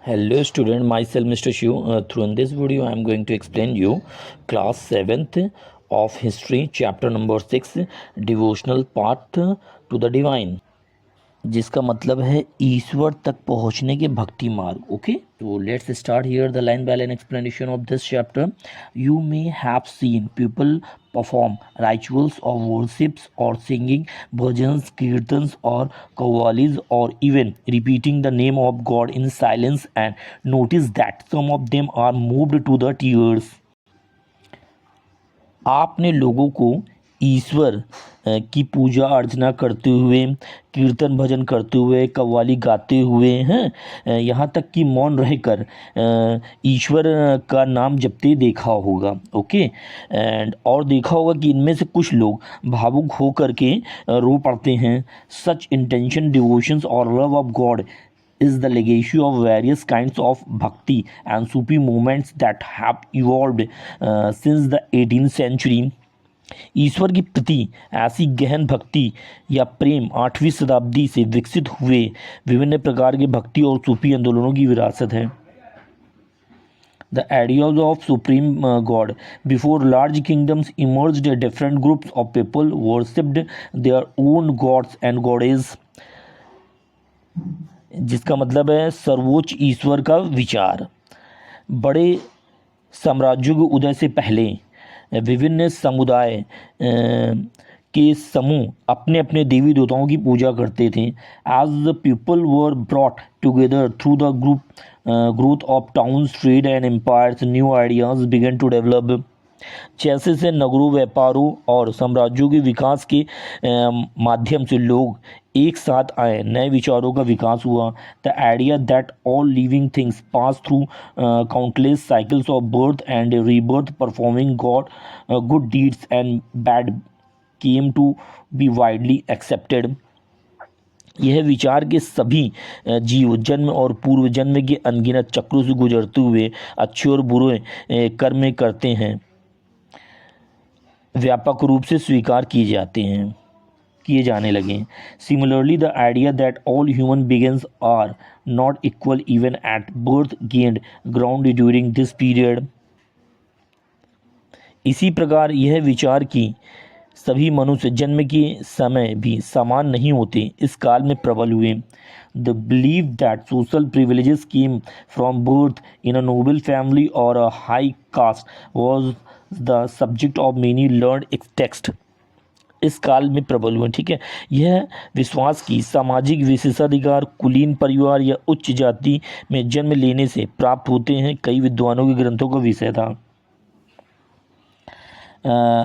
Hello student, myself Mr. Shiv. Through in this video I am going to explain you class 7th of history chapter number 6 devotional path to the divine, जिसका मतलब है ईश्वर तक पहुंचने के भक्ति मार्ग. Okay, तो let's start here the line by line explanation of this chapter. You may have seen people perform rituals of worships or singing bhajans, kirtans or qawwalis, or even repeating the name of God in silence, and notice that some of them are moved to the tears. आपने लोगों को ईश्वर की पूजा अर्चना करते हुए, कीर्तन भजन करते हुए, कव्वाली गाते हुए हैं, यहाँ तक कि मौन रहकर ईश्वर का नाम जपते देखा होगा. ओके, एंड और देखा होगा कि इनमें से कुछ लोग भावुक हो करके रो पड़ते हैं. सच इंटेंशन, डिवोशंस और love of God is the legacy of various kinds of bhakti and sufi movements that have evolved since the 18th century. ईश्वर की प्रति ऐसी गहन भक्ति या प्रेम 8वीं शताब्दी से विकसित हुए विभिन्न प्रकार के भक्ति और सूफी आंदोलनों की विरासत है. The ideas of supreme God. Before large kingdoms emerged, different groups of people worshipped their own gods and goddesses. जिसका मतलब है सर्वोच्च ईश्वर का विचार. बड़े साम्राज्यों के उदय से पहले विभिन्न समुदाय के समूह अपने अपने देवी देवताओं की पूजा करते थे. As the people were brought together through the growth of towns, trade and empires, new ideas began to develop. जैसे से नगरों, व्यापारों और साम्राज्यों के विकास के माध्यम से लोग एक साथ आए, नए विचारों का विकास हुआ. The idea that all living things pass through countless cycles of birth and rebirth, performing good deeds and bad, came to be widely accepted. यह विचार के सभी जीव जन्म और पूर्व जन्म के अनगिनत चक्रों से गुजरते हुए अच्छे और बुरे कर्म करते हैं, व्यापक रूप से स्वीकार किए जाने लगे. Similarly the idea that all human beings are not equal even at birth gained ground during this period. इसी प्रकार यह विचार कि सभी मनुष्य जन्म के समय भी समान नहीं होते इस काल में प्रबल हुए. The believe that social privileges came from birth in a noble family or a high caste was the subject of many learned text. इस काल में प्रबल हुए. ठीक है, यह विश्वास की सामाजिक विशेषाधिकार कुलीन परिवार या उच्च जाति में जन्म लेने से प्राप्त होते हैं कई विद्वानों के ग्रंथों का विषय था.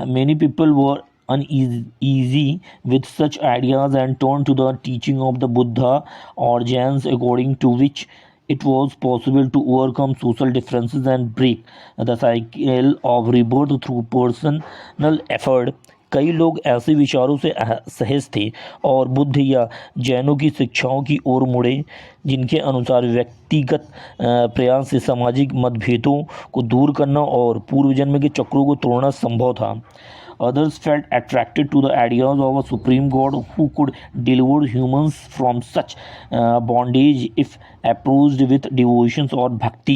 Many people were uneasy with such ideas and turned to the teaching of the Buddha or Jains, according to which it was possible to overcome social differences and break the cycle of rebirth through personal effort. कई लोग ऐसे विचारों से सहज थे और बुद्ध या जैनों की शिक्षाओं की ओर मुड़े, जिनके अनुसार व्यक्तिगत प्रयास से सामाजिक मतभेदों को दूर करना और पूर्व जन्म के चक्रों को तोड़ना संभव था. Others felt attracted to the ideas of a supreme God who could deliver humans from such bondage if approached with devotions or bhakti.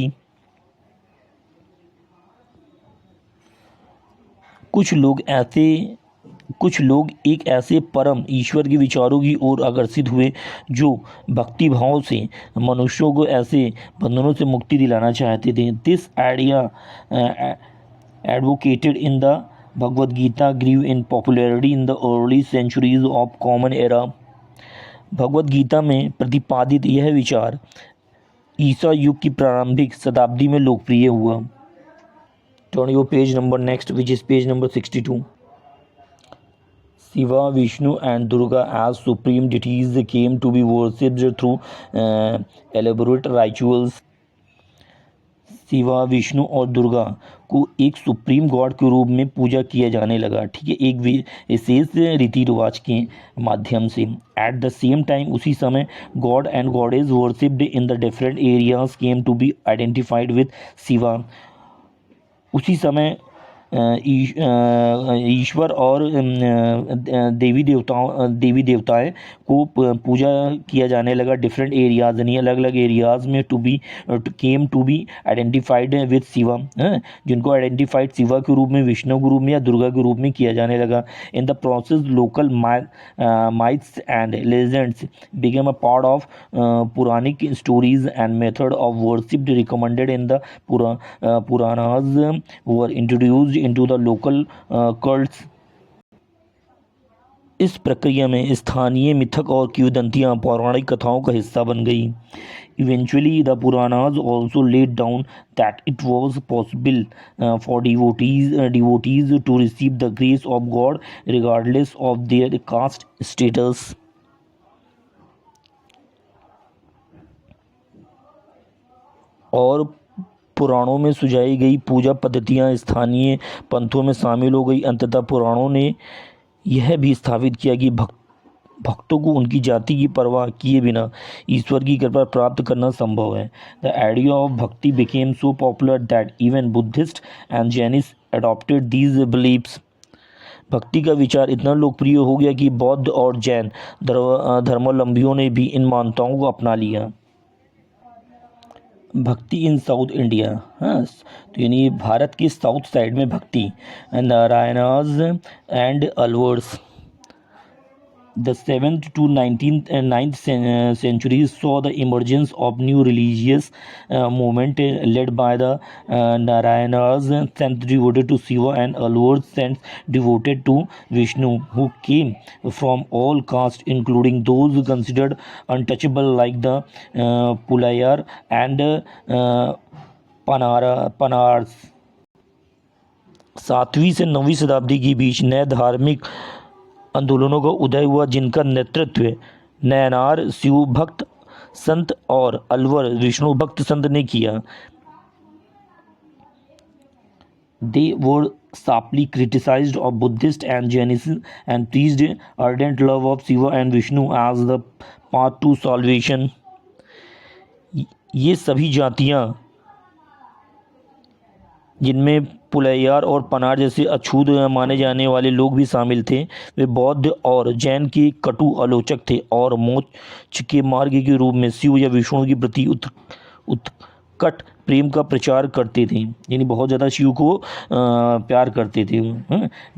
कुछ लोग एक ऐसे परम ईश्वर के विचारों की ओर आकर्षित हुए जो भक्ति भाव से मनुष्यों को ऐसे बंधनों से मुक्ति दिलाना चाहते थे. This idea advocated in the Bhagavad Gita grew in popularity in the early centuries of common era. Bhagavad Gita में प्रतिपादित यह विचार ईसा युग की प्रारंभिक शताब्दी में लोकप्रिय हुआ. Turn your page number next, which is page number 62. Shiva, Vishnu and Durga as supreme deities came to be worshipped through elaborate rituals. Shiva, Vishnu और दुर्गा को एक सुप्रीम गॉड के रूप में पूजा किया जाने लगा. ठीक है, एक विशेष रीति रिवाज के माध्यम से. एट द सेम टाइम, उसी समय god and goddesses worshipped in the different areas came to be identified with Shiva. उसी समय ईश्वर और देवी देवताएं को पूजा किया जाने लगा डिफरेंट एरियाज, यानी अलग अलग एरियाज में to be identified with Shiva, जिनको आइडेंटिफाइड शिवा के रूप में, विष्णु के रूप में या दुर्गा के रूप में किया जाने लगा. In the process local myths and legends became a part of Puranic stories and method of worship recommended in the Puranas were introduced into the local cults. इस प्रक्रिया में स्थानीय मिथक और किंवदंतियाँ पौराणिक कथाओं का हिस्सा बन गई. Eventually, the Puranas also laid down that it was possible for devotees to receive the grace of God regardless of their caste status. और पुराणों में सुझाई गई पूजा पद्धतियाँ स्थानीय पंथों में शामिल हो गई. अंततः पुराणों ने यह भी स्थापित किया कि भक्तों को उनकी जाति की परवाह किए बिना ईश्वर की कृपा प्राप्त करना संभव है. The idea of bhakti became so popular that even Buddhist and Jainist adopted these beliefs. भक्ति का विचार इतना लोकप्रिय हो गया कि बौद्ध और जैन धर्मावलंबियों ने भी इन मान्यताओं को अपना लिया. भक्ति इन साउथ इंडिया, हाँ, तो यानी भारत की साउथ साइड में भक्ति, Nayanars and Alvars. The 7th to 19th and 9th centuries saw the emergence of new religious movement led by the Narayanas, saints devoted to Shiva, and Alvars, saints devoted to Vishnu, who came from all castes, including those considered untouchable like the Pulayar and Panars. 7वीं से 9वीं शताब्दी के बीच नए धार्मिक आंदोलनों का उदय हुआ, जिनका नेतृत्व नयनार शिव भक्त संत और अलवर विष्णु भक्त संत ने किया. They were sharply criticized of Buddhist and Jainism and preached ardent love of Shiva and Vishnu as the path to salvation. ये सभी जातियाँ, जिनमें पुलैयार और पनार जैसे अछूत माने जाने वाले लोग भी शामिल थे, वे बौद्ध और जैन के कटु आलोचक थे और मोक्ष के मार्ग के रूप में शिव या विष्णु के प्रति उत्कट प्रेम का प्रचार करते थे, यानी बहुत ज़्यादा शिव को प्यार करते थे.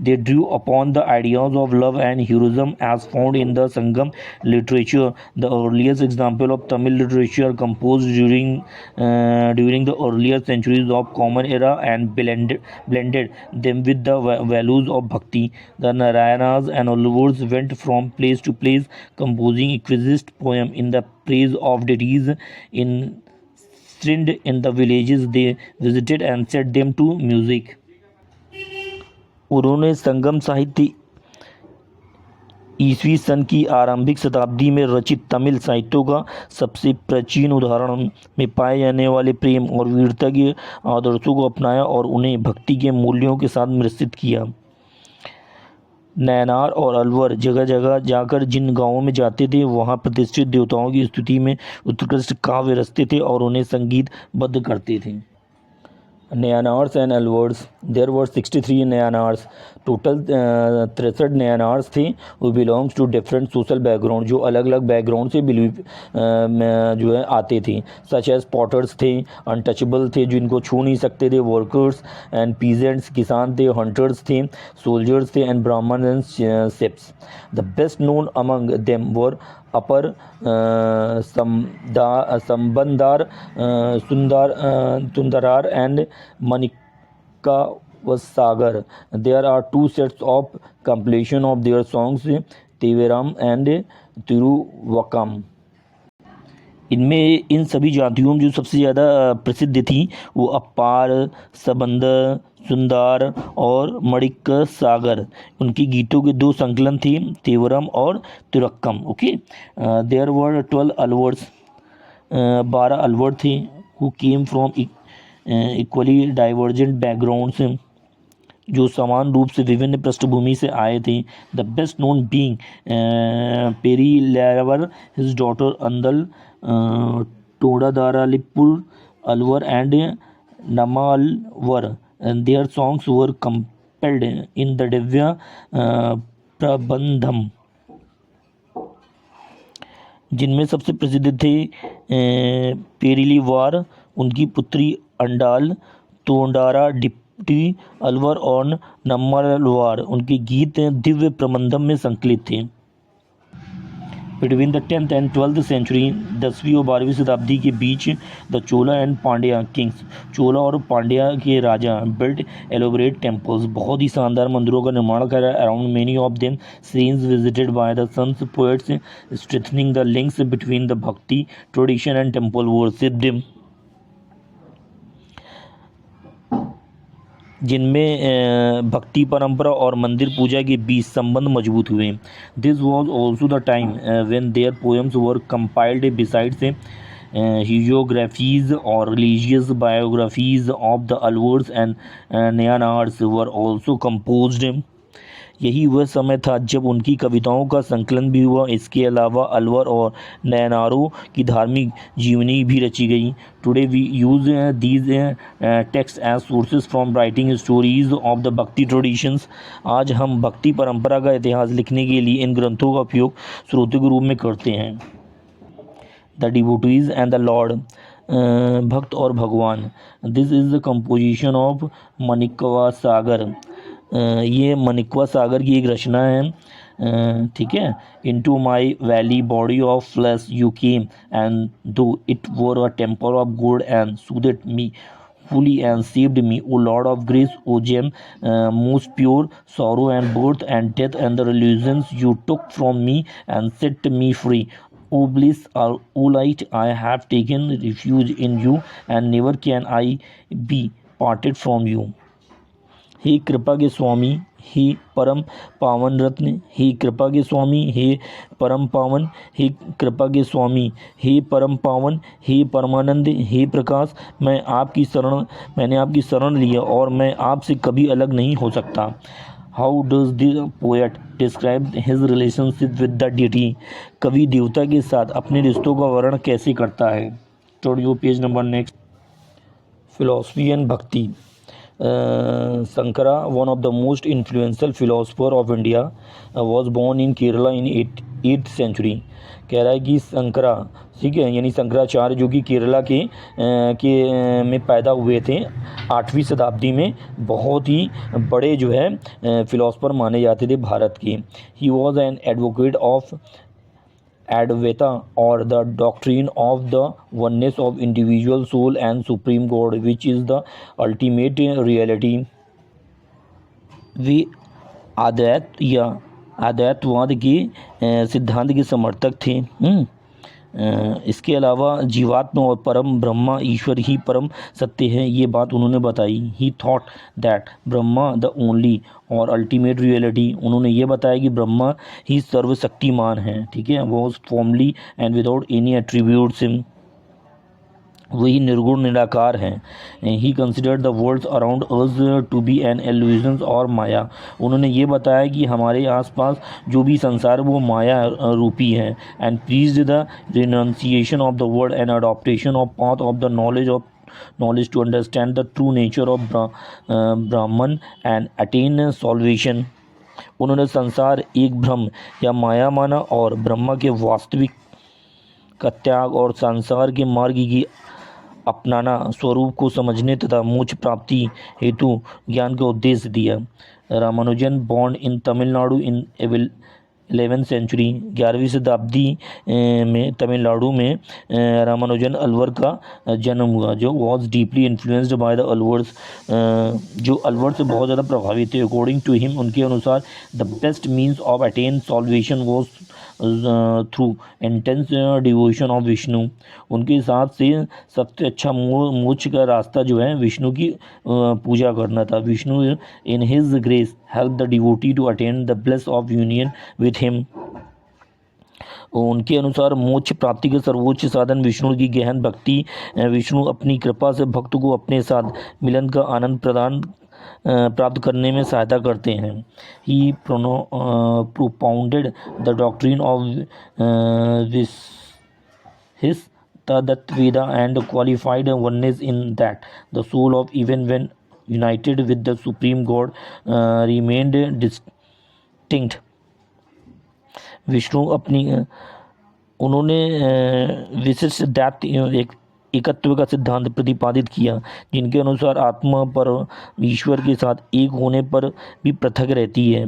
They drew upon the ideas of love and heroism as found in the Sangam literature. The earliest example of Tamil literature compose during the earlier centuries of common era and blended them with the values of bhakti. The Narayanas and Alvars went from place to place composing exquisite poems in the praise of deities in the villages they visited and set them to music. उन्होंने संगम साहित्य ईसवी सन की आरंभिक शताब्दी में रचित तमिल साहित्यों का सबसे प्राचीन उदाहरण में पाए जाने वाले प्रेम और वीरता के आदर्शों को अपनाया और उन्हें भक्ति के मूल्यों के साथ मिश्रित किया. नयनार और अलवर जगह जगह जाकर जिन गांवों में जाते थे, वहां प्रतिष्ठित देवताओं की स्तुति में उत्कृष्ट काव्य रचते थे और उन्हें संगीतबद्ध करते थे. Nayanars and Alvars. There were 63 Nayanars. Total 63 Nayanars थे वो belongs to different social background, जो अलग अलग बैकग्राउंड से जो है आते थे. सच एज पॉटर्स थे, अनटचेबल थे जिनको छू नहीं सकते थे, वर्कर्स एंड पीजेंट्स किसान थे, हंटर्स थे, सोल्जर्स थे and Brahmin and chiefs. The best known among them were Appar Sambandar Sundarar and Manikka was Sagar. There are two sets of compilation of their songs, Teveram and Tiruvakam. इनमें इन सभी जातियों में जो सबसे ज़्यादा प्रसिद्ध थी वो अपार, सबंद, सुंदर और मणिक सागर. उनके गीतों के दो संकलन थे, तेवरम और तिरुक्कम. Okay, there were 12 Alvars. 12 Alvar थे who came from equally divergent backgrounds, जो समान रूप से विभिन्न पृष्ठभूमि से आए थे. The best known being Periyalvar, his daughter Andal, टोडादारालिपुर Alvar and Nammalvar their songs were compiled in the Divya Prabandham, जिनमें सबसे प्रसिद्ध थे पेरिलीवार, उनकी पुत्री अंडाल, तोंडारा डिप्टी अलवर और नम्मलवार। उनके गीत दिव्य प्रबंधम में संकलित थे। Between the 10th and 12th century, 10वीं और 12वीं शताब्दी के बीच, the Chola and Pandya kings, Chola और पांड्या के राजा बिल्ट एलोबरेट टेम्पल्स, बहुत ही शानदार मंदिरों का निर्माण करा। Around many of them shrines visited by the saints poets, strengthening the links between the bhakti tradition and temple worship, जिनमें भक्ति परंपरा और मंदिर पूजा के बीच संबंध मजबूत हुए। This was also the time when their poems were compiled besides hagiographies or religious biographies of the Alvars and Nayanars were also composed. यही वह समय था जब उनकी कविताओं का संकलन भी हुआ। इसके अलावा अलवर और नयनारों की धार्मिक जीवनी भी रची गई। Today we use these text as sources from writing stories of the bhakti traditions. आज हम भक्ति परंपरा का इतिहास लिखने के लिए इन ग्रंथों का उपयोग स्रोतों के रूप में करते हैं। The devotees and the lord, भक्त और भगवान। This is the composition of Manikkavasagar. ये माणिक्यवा सागर की एक रचना है। ठीक है। Into my vile body of flesh you came and though it were a temple of gold and soothed me fully and saved me, O Lord of grace, O gem most pure, sorrow and birth and death and the illusions you took from me and set me free. O bliss, O light, I have taken refuge in you and never can I be parted from you. हे कृपा के स्वामी, हे परम पावन रत्न, हे कृपा के स्वामी, हे परम पावन, हे कृपा के स्वामी, हे परम पावन, हे परमानंद, हे प्रकाश, मैंने आपकी शरण लिया और मैं आपसे कभी अलग नहीं हो सकता। How does the poet describe his relationship with the deity? कवि देवता के साथ अपने रिश्तों का वर्णन कैसे करता है? तो page number next. Philosophy and भक्ति। Sankara, one of the most influential philosopher of India, was born in Kerala in 8th century. कह रहा है कि शंकरा, ठीक है, यानी शंकराचार्य जो कि केरला में पैदा हुए थे 8वीं शताब्दी में। बहुत ही बड़े जो है फिलोसफर माने जाते थे भारत के। He was an advocate of Advaita or the doctrine of the oneness of individual soul and supreme God, which is the ultimate reality. वे आध्यात्मवाद के सिद्धांत के समर्थक थे। इसके अलावा जीवात्मा और परम ब्रह्मा ईश्वर ही परम सत्य है, ये बात उन्होंने बताई। ही thought that Brahma the only और अल्टीमेट रियलिटी, उन्होंने ये बताया कि ब्रह्मा ही सर्वशक्तिमान है। ठीक है। Was formally and without any attributes, वही निर्गुण निराकार हैं। He considered the world around us to be an illusion और माया, उन्होंने ये बताया कि हमारे आसपास जो भी संसार वो माया रूपी है। And preached the renunciation of the world and adoption of path of the knowledge to understand the true nature of Brahman and attain salvation. उन्होंने संसार एक भ्रम या माया माना और ब्रह्मा के वास्तविक का त्याग और संसार के मार्ग की अपनाना स्वरूप को समझने तथा मोक्ष प्राप्ति हेतु ज्ञान का उद्देश्य दिया। Ramanujan born in Tamil Nadu in 11th century, 11वीं शताब्दी में तमिलनाडु में रामानुजन अलवर का जन्म हुआ, जो was deeply influenced by the Alvars, जो अलवर से बहुत ज़्यादा प्रभावित थे। अकॉर्डिंग टू हिम, उनके अनुसार the best means of attain solvation was through intense devotion of Vishnu, उनके हिसाब से सबसे अच्छा मोक्ष का रास्ता जो है विष्णु की पूजा करना था। Vishnu in his grace help the devotee to attain the bliss of union with him. उनके अनुसार मोक्ष प्राप्ति के सर्वोच्च साधन विष्णु की गहन भक्ति। विष्णु अपनी कृपा से भक्त को अपने साथ मिलन का आनंद प्राप्त करने में सहायता करते हैं। He propounded the doctrine of his तद्वैता and qualified oneness in that the soul of even when united with the supreme god remained distinct. Vishnu अपनी उन्होंने विशिष्ट दैत्य एक एकत्व का सिद्धांत प्रतिपादित किया, जिनके अनुसार आत्मा पर ईश्वर के साथ एक होने पर भी पृथक रहती है.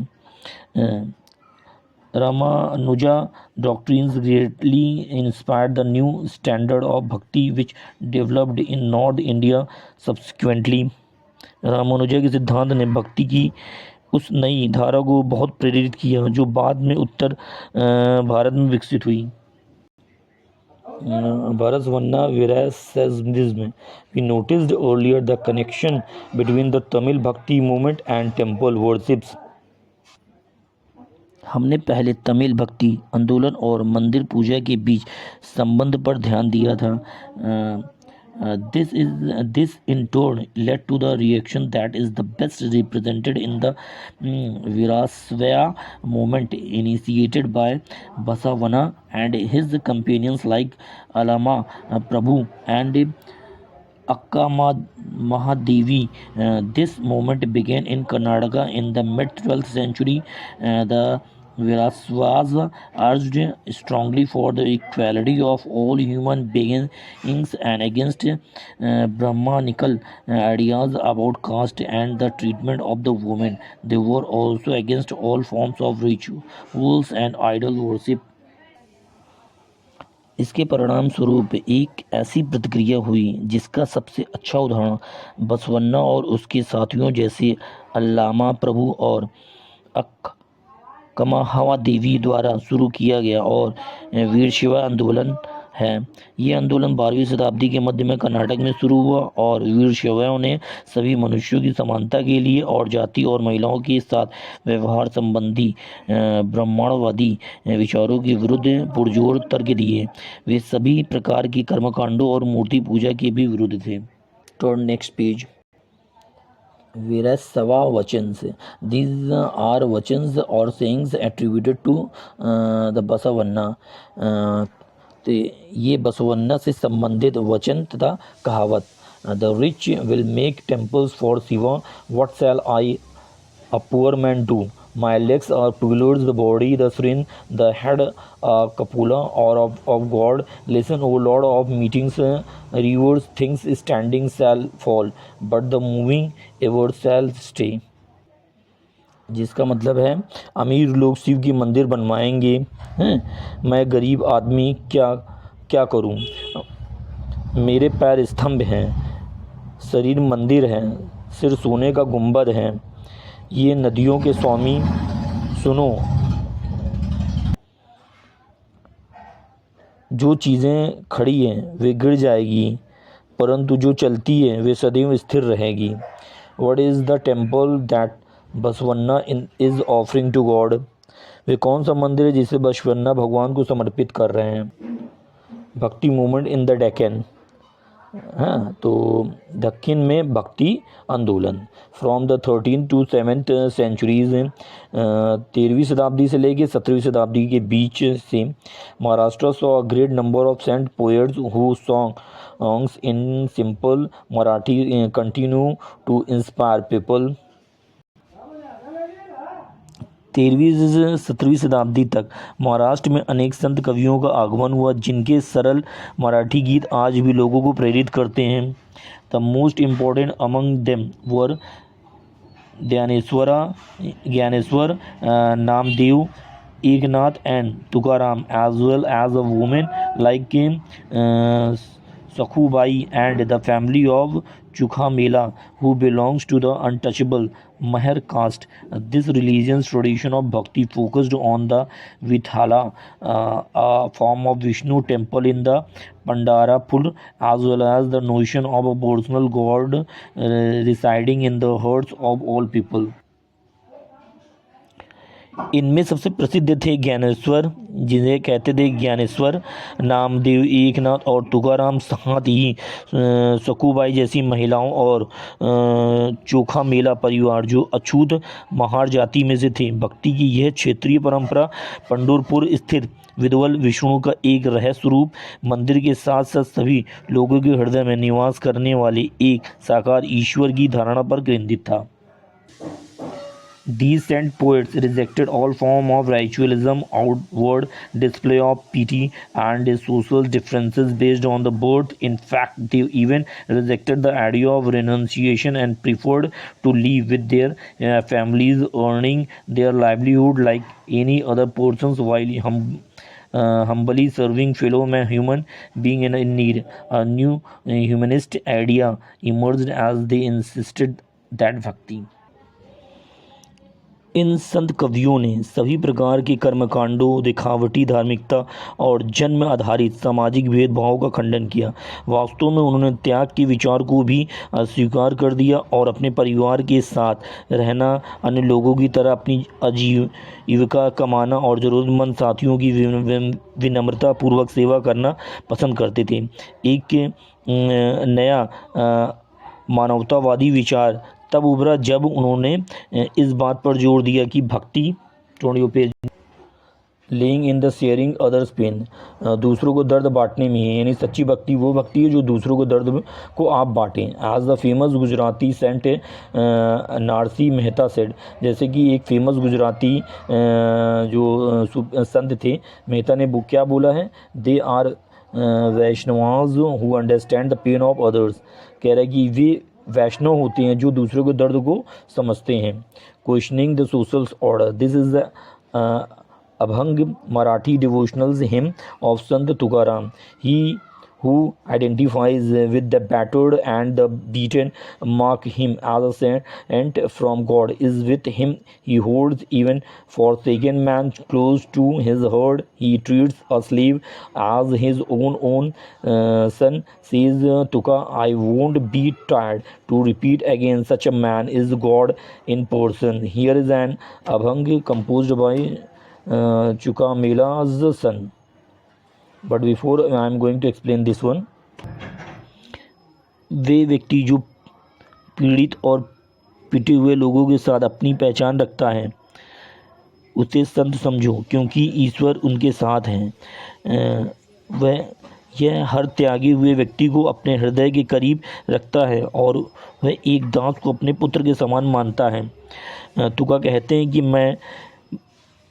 Ramanuja doctrines greatly inspired the new standard of bhakti which developed in North India subsequently. Ramanuja के सिद्धांत ने भक्ति की उस नई धारा को बहुत प्रेरित किया जो बाद में उत्तर भारत में विकसित हुई. Bharasvanna Virasasism. We noticed earlier the connection between the Tamil Bhakti movement and temple worships. हमने पहले तमिल भक्ति आंदोलन और मंदिर पूजा के बीच संबंध पर ध्यान दिया था. This in turn led to the reaction that is the best represented in the Virasvaya movement initiated by Basavana and his companions like Alama Prabhu and Akka Mahadevi. This movement began in Karnataka in the mid-12th century. The Virasvas urged strongly for the equality of all human beings and against Brahmanical ideas about caste and the treatment of the women. They were also against all forms of rituals and idol worship. इसके परिणाम स्वरूप एक ऐसी प्रतिक्रिया हुई जिसका सबसे अच्छा उदाहरण बसवन्ना और उसके साथियों जैसे अल्लामा प्रभु और अक्कमहावा देवी द्वारा शुरू किया गया और वीर शिवा आंदोलन है. ये आंदोलन 12वीं शताब्दी के मध्य में कर्नाटक में शुरू हुआ और वीर शैवों ने सभी मनुष्यों की समानता के लिए और जाति और महिलाओं के साथ व्यवहार संबंधी ब्राह्मणवादी विचारों के विरुद्ध पुरजोर तर्क दिए. वे सभी प्रकार के कर्मकांडों और मूर्ति पूजा के भी विरुद्ध थे. Turn next page. Virasava vachans. These are vachans or sayings attributed to the Basavanna. तो ये बसवन्ना से संबंधित वचन तथा कहावत. The rich will make temples for Shiva, what shall I a poor man do, my legs are pillars, the body the shrine, the head cupola और of god, listen O lord of meetings, rivers things standing shall fall but the moving ever shall stay. जिसका मतलब है अमीर लोग शिव की मंदिर बनवाएंगे हैं, मैं गरीब आदमी क्या क्या करूं, मेरे पैर स्तंभ हैं, शरीर मंदिर है, सिर सोने का गुंबद है, ये नदियों के स्वामी सुनो, जो चीज़ें खड़ी हैं वे गिर जाएगी परंतु जो चलती है वे सदैव स्थिर रहेगी. What is the temple that Basavanna is offering to god. वे कौन सा मंदिर है जिसे बसवन्ना भगवान को समर्पित कर रहे हैं. भक्ति मूवमेंट इन द डेक्कन. हाँ, तो दक्षिण में भक्ति आंदोलन from the 13th to 7th centuries. 13वीं शताब्दी से लेकर 17वीं शताब्दी के बीच से Maharashtra saw a great number of saint poets who songs in simple Marathi continue to inspire people. 13वीं से 17वीं शताब्दी तक महाराष्ट्र में अनेक संत कवियों का आगमन हुआ जिनके सरल मराठी गीत आज भी लोगों को प्रेरित करते हैं. The most important among them were Jnaneshwar, Namdev, Eknath and Tukaram as well as a women like Sakhubai and the family of Chukhamela who belongs to the untouchable Mahar caste. This religious tradition of bhakti focused on the Vithala, a form of Vishnu temple in the Pandarapur, as well as the notion of a personal god residing in the hearts of all people. इनमें सबसे प्रसिद्ध थे ज्ञानेश्वर, जिन्हें कहते थे ज्ञानेश्वर, नामदेव, एकनाथ और तुकाराम। साथ ही सखुबाई जैसी महिलाओं और चोखा मेला परिवार जो अछूत महार जाति में से थे। भक्ति की यह क्षेत्रीय परंपरा पंढरपुर स्थित विदवल विष्णु का एक रहस्य रूप मंदिर के साथ साथ सभी लोगों के हृदय में निवास करने वाले एक साकार ईश्वर की धारणा पर केंद्रित था। These saint poets rejected all form of ritualism, outward display of piety, and social differences based on the birth. In fact, they even rejected the idea of renunciation and preferred to live with their families, earning their livelihood like any other persons while humbly serving fellow human being in need. A new humanist idea emerged as they insisted that bhakti. इन संत कवियों ने सभी प्रकार के कर्मकांडों, दिखावटी धार्मिकता और जन्म आधारित सामाजिक भेदभाव का खंडन किया। वास्तव में उन्होंने त्याग के विचार को भी अस्वीकार कर दिया और अपने परिवार के साथ रहना, अन्य लोगों की तरह अपनी आजीविका कमाना और ज़रूरतमंद साथियों की विनम्रता पूर्वक सेवा करना पसंद करते थे। एक नया मानवतावादी विचार तब उभरा जब उन्होंने इस बात पर जोर दिया कि bhakti lying in the sharing others pain, दूसरों को दर्द बांटने में है। यानी सच्ची भक्ति वो भक्ति है जो दूसरों को दर्द को आप बांटें। As the famous Gujarati saint Narsi Mehta said, जैसे कि एक फेमस गुजराती जो संत थे मेहता ने क्या बोला है, they are Vaishnavas who understand the pain of others. कह रहा है कि वे वैष्णव होते हैं जो दूसरों के दर्द को समझते हैं। Questioning the social order, this is the abhang Marathi devotionals hymn of Sant Tukaram. He who identifies with the battered and the beaten mark him as a saint from God. Is with him he holds even forsaken man close to his herd. He treats a slave as his own son. Says Tuka, I won't be tired to repeat again, such a man is God in person. Here is an abhang composed by Chukamela's son. But before I am going to explain this one, वे व्यक्ति जो पीड़ित और पिटे हुए लोगों के साथ अपनी पहचान रखता है उसे संत समझो, क्योंकि ईश्वर उनके साथ हैं। वह यह हर त्यागे हुए व्यक्ति को अपने हृदय के करीब रखता है और वह एक दास को अपने पुत्र के समान मानता है। तुका कहते हैं कि मैं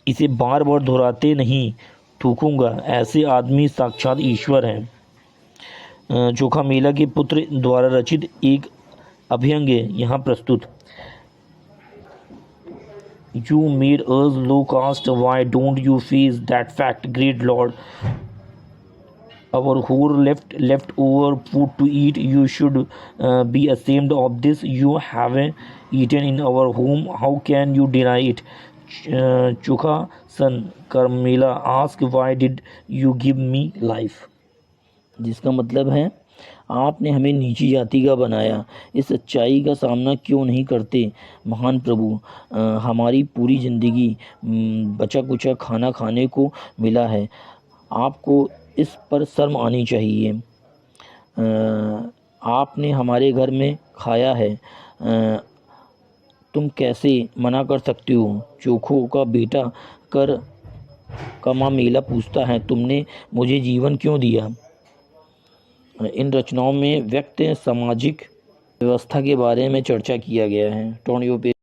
इसे बार बार दोहराते नहीं थूकूंगा, ऐसे आदमी साक्षात ईश्वर हैं। चोखा मेला के पुत्र द्वारा रचित एक अभ्यंग यहाँ प्रस्तुत। You made us low caste, why don't you face that fact, great Lord? Our whore left over food to eat. You should be ashamed of this. You haven't eaten in our home. How can you deny it? Chokha son Karmamela ask why did you give me life, जिसका मतलब है आपने हमें नीची जाति का बनाया, इस सच्चाई का सामना क्यों नहीं करते महान प्रभु। हमारी पूरी ज़िंदगी बचा कुचा खाना खाने को मिला है, आपको इस पर शर्म आनी चाहिए। आपने हमारे घर में खाया है, तुम कैसे मना कर सकते हो। चोखों का बेटा कर कमा मेला पूछता है, तुमने मुझे जीवन क्यों दिया। इन रचनाओं में व्यक्त सामाजिक व्यवस्था के बारे में चर्चा किया गया है। टोनियो पे